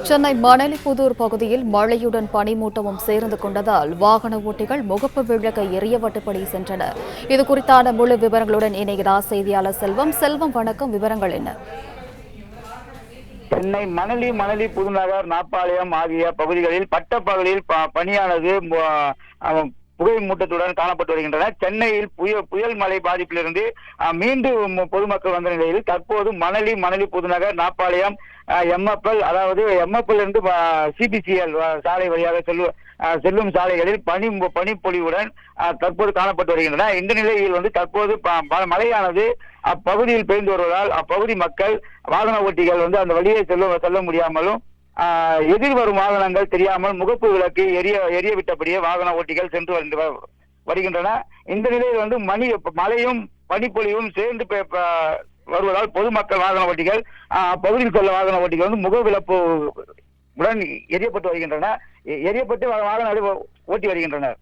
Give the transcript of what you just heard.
சென்னை மணலிப்புதூர் பகுதியில் மழையுடன் பனிமூட்டமும் சேர்ந்து கொண்டதால் வாகன ஓட்டிகள் முகப்பு விளக்கை எரியவட்டுப்படி சென்றனர். இதுகுறித்தான முழு விவரங்களுடன் இணைகிறார் செய்தியாளர் செல்வம். வணக்கம். விவரங்கள் என்ன? சென்னை மணலி புதுநகர் நாப்பாளையம் ஆகிய பகுதிகளில் பட்டப்பகலில் பனியானது புகை மூட்டத்துடன் காணப்பட்டு வருகின்றன. சென்னையில் புயல் மழை பாதிப்பிலிருந்து மீண்டும் பொதுமக்கள் வந்த நிலையில் தற்போது மணலி புதுநகர் நாப்பாளையம் எம்எப்எல், அதாவது எம்எப்எல் இருந்து சிபிசிஎல் சாலை வழியாக செல்லும் சாலைகளில் பனிப்பொழிவுடன் தற்போது காணப்பட்டு வருகின்றன. இந்த நிலையில் தற்போது மழையானது அப்பகுதியில் பெய்து வருவதால் அப்பகுதி மக்கள் வாகன ஓட்டிகள் அந்த வழியை செல்ல முடியாமலும் எதிர் வரும் வாகனங்கள் தெரியாமல் முகப்பு விளக்கு எரிய விட்டபடியே வாகன ஓட்டிகள் சென்று வருகின்றன. இந்த நிலையில் மழையும் பனிப்பொழிவும் சேர்ந்து வருவதால் பொதுமக்கள் வாகன ஓட்டிகள் அப்பகுதியில் செல்ல வாகன ஓட்டிகள் முக விளக்கு உடன் எரியப்பட்டு வருகின்றன. எரியப்பட்டு வாகன ஓட்டி வருகின்றனர்.